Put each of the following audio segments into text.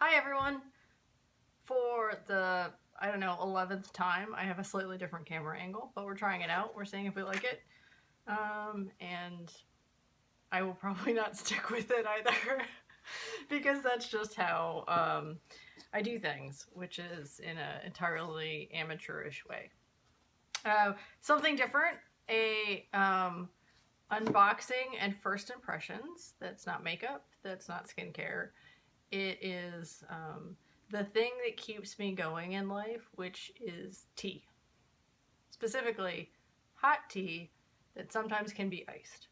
Hi everyone! For the, 11th time, I have a slightly different camera angle, but we're trying it out. We're seeing if we like it. And I will probably not stick with it either because that's just how I do things, which is in an entirely amateurish way. Something different, a unboxing and first impressions. That's not makeup, that's not skincare. It is the thing that keeps me going in life, which is tea. Specifically, hot tea that sometimes can be iced.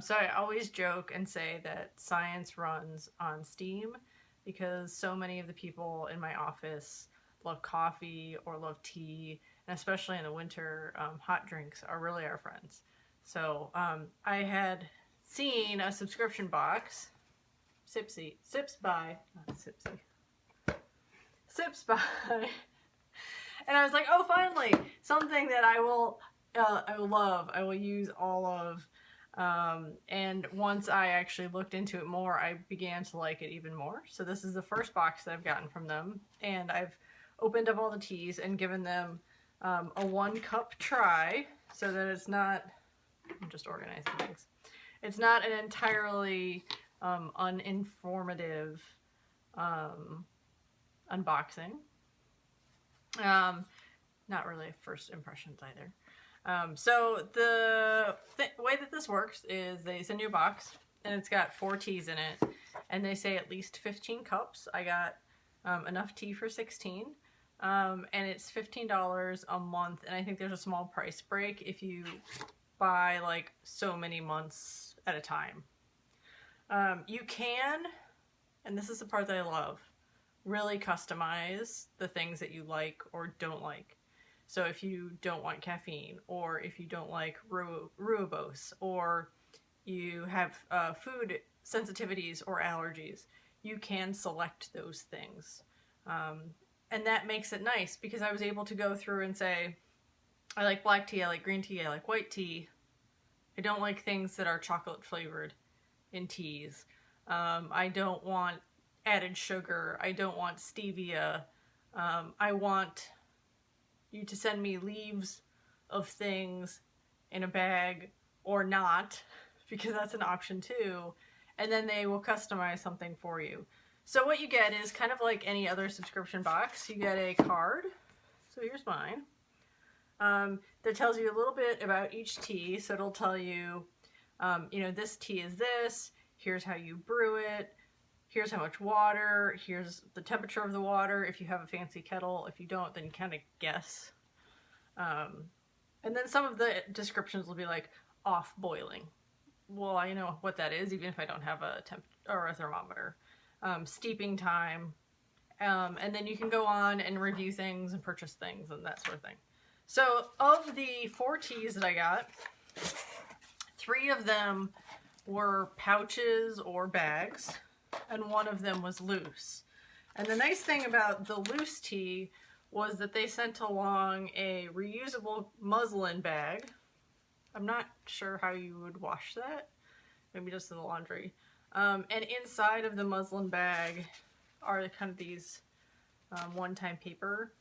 So I always joke and say that science runs on steam because so many of the people in my office love coffee or love tea, and especially in the winter, hot drinks are really our friends. So I had seen a subscription box, Sips by, not Sipsy, Sips by, and I was like, oh, finally, something that I will love, I will use all of. And once I actually looked into it more, I began to like it even more. So this is the first box that I've gotten from them, and I've opened up all the teas and given them a 1-cup try so that it's not, I'm just organizing things, it's not an entirely uninformative unboxing. Not really first impressions either. So the way that this works is they send you a box and it's got 4 teas in it, and they say at least 15 cups. I got enough tea for 16, and it's $15 a month, and I think there's a small price break if you buy like so many months at a time. You can, and this is the part that I love, really customize the things that you like or don't like. So if you don't want caffeine, or if you don't like rooibos, or you have food sensitivities or allergies, you can select those things. And that makes it nice because I was able to go through and say, I like black tea, I like green tea, I like white tea. I don't like things that are chocolate flavored in teas. I don't want added sugar. I don't want stevia. I want you to send me leaves of things in a bag or not, because that's an option too, and then they will customize something for you. So what you get is kind of like any other subscription box. You get a card, so here's mine, that tells you a little bit about each tea. So it'll tell you, this tea is this, here's how you brew it, here's how much water, here's the temperature of the water, if you have a fancy kettle. If you don't, then you kind of guess. And then some of the descriptions will be like off boiling. Well, I know what that is, even if I don't have a temp or a thermometer. Steeping time. And then you can go on and review things and purchase things and that sort of thing. So of the 4 teas that I got, 3 of them were pouches or bags, and 1 of them was loose. And the nice thing about the loose tea was that they sent along a reusable muslin bag. I'm not sure how you would wash that, maybe just in the laundry. And inside of the muslin bag are kind of these one-time paper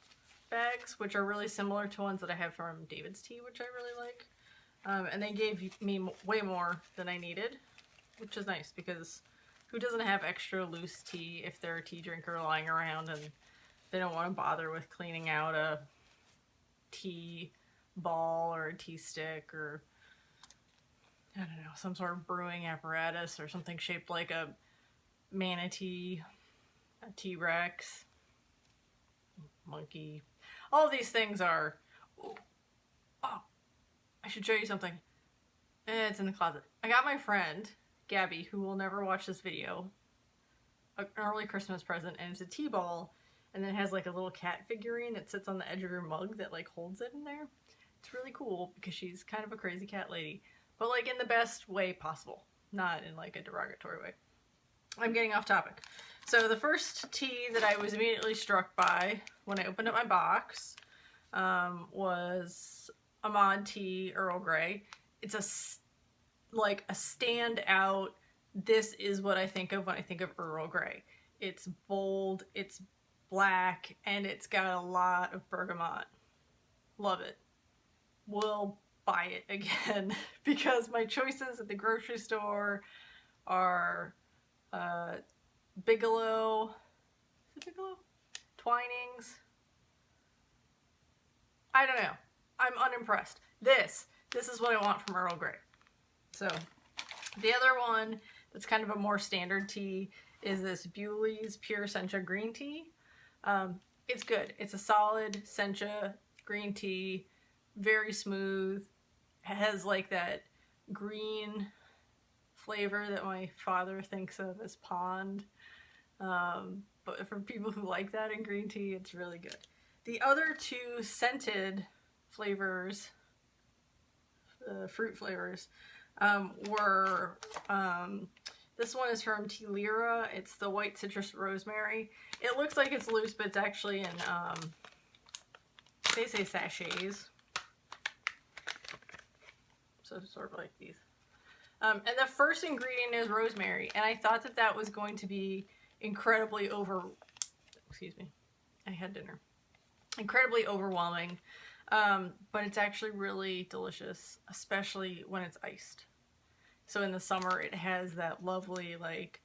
bags, which are really similar to ones that I have from David's Tea, which I really like. And they gave me way more than I needed, which is nice because who doesn't have extra loose tea if they're a tea drinker lying around and they don't want to bother with cleaning out a tea ball or a tea stick or, I don't know, some sort of brewing apparatus or something shaped like a manatee, a T-Rex, monkey. All of these things are, oh, I should show you something. It's in the closet. I got my friend, Gabby, who will never watch this video, an early Christmas present, and it's a tea ball, and then it has like a little cat figurine that sits on the edge of your mug that like holds it in there. It's really cool because she's kind of a crazy cat lady, but like in the best way possible, not in like a derogatory way. I'm getting off topic. So the first tea that I was immediately struck by when I opened up my box was Ahmad tea Earl Grey. It's a standout, this is what I think of when I think of Earl Grey. It's bold, it's black, and it's got a lot of bergamot. Love it. Will buy it again because my choices at the grocery store are Bigelow. Is it Bigelow? Twinings. I don't know. I'm unimpressed. This is what I want from Earl Grey. So the other one that's kind of a more standard tea is this Bewley's Pure Sencha green tea. It's good. It's a solid Sencha green tea, very smooth. It has like that green flavor that my father thinks of as pond. But for people who like that in green tea, it's really good. The other two scented flavors, fruit flavors, were, this one is from Tealyra. It's the white citrus rosemary. It looks like it's loose, but it's actually in, they say sachets. So sort of like these. And the first ingredient is rosemary, and I thought that that was going to be incredibly excuse me, I had dinner. Incredibly overwhelming, but it's actually really delicious, especially when it's iced. So in the summer, it has that lovely, like,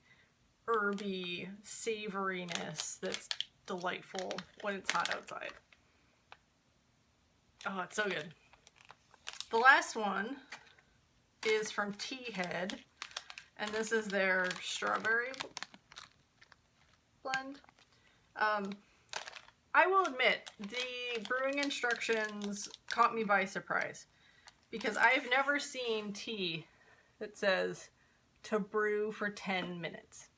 herby savoriness that's delightful when it's hot outside. Oh, it's so good. The last one is from Tea Head, and this is their strawberry blend. I will admit, the brewing instructions caught me by surprise because I've never seen tea that says to brew for 10 minutes.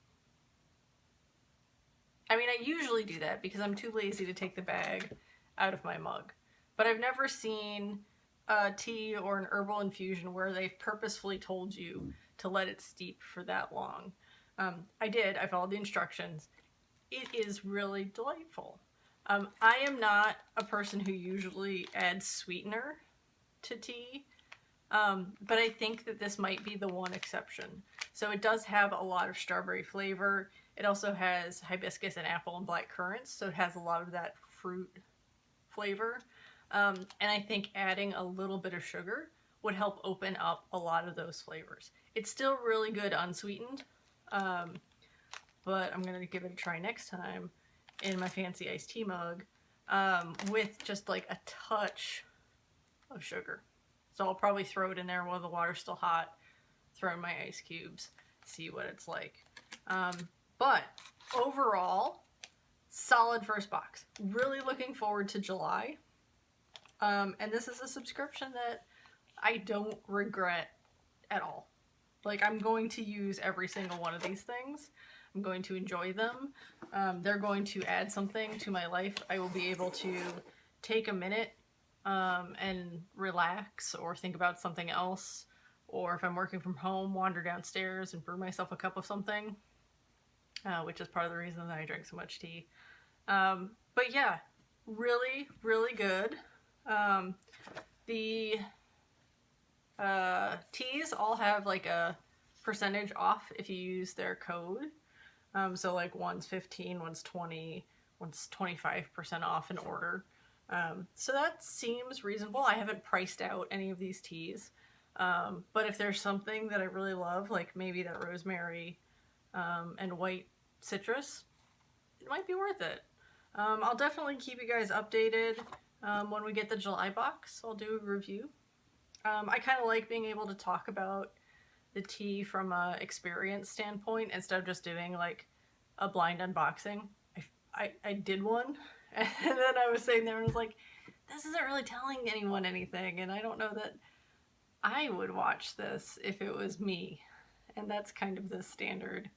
I mean, I usually do that because I'm too lazy to take the bag out of my mug, but I've never seen a tea or an herbal infusion where they've purposefully told you to let it steep for that long. I did. I followed the instructions. It is really delightful. I am not a person who usually adds sweetener to tea, but I think that this might be the one exception. So it does have a lot of strawberry flavor. It also has hibiscus and apple and black currants, so it has a lot of that fruit flavor. And I think adding a little bit of sugar would help open up a lot of those flavors. It's still really good unsweetened, but I'm going to give it a try next time in my fancy iced tea mug with just like a touch of sugar. So I'll probably throw it in there while the water's still hot, throw in my ice cubes, see what it's like. But overall, solid first box. Really looking forward to July. And this is a subscription that I don't regret at all. Like, I'm going to use every single one of these things. I'm going to enjoy them. They're going to add something to my life. I will be able to take a minute and relax or think about something else. Or if I'm working from home, wander downstairs and brew myself a cup of something, which is part of the reason that I drink so much tea. But yeah, really, really good. The teas all have like a percentage off if you use their code. So like one's 15, one's 20, one's 25% off an order. So that seems reasonable. I haven't priced out any of these teas. But if there's something that I really love, like maybe that rosemary and white citrus, it might be worth it. I'll definitely keep you guys updated when we get the July box. I'll do a review. I kind of like being able to talk about the tea from a experience standpoint instead of just doing like a blind unboxing. I did one and then I was sitting there and was like, this isn't really telling anyone anything, and I don't know that I would watch this if it was me. And that's kind of the standard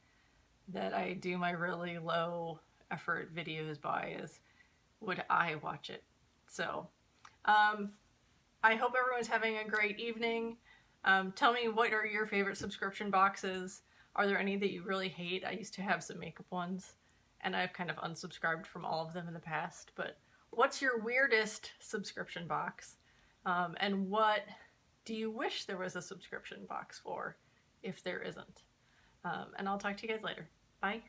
that I do my really low effort videos by, is would I watch it? So I hope everyone's having a great evening. Tell me, what are your favorite subscription boxes? Are there any that you really hate? I used to have some makeup ones, and I've kind of unsubscribed from all of them in the past. But what's your weirdest subscription box? And what do you wish there was a subscription box for, if there isn't? And I'll talk to you guys later. Bye.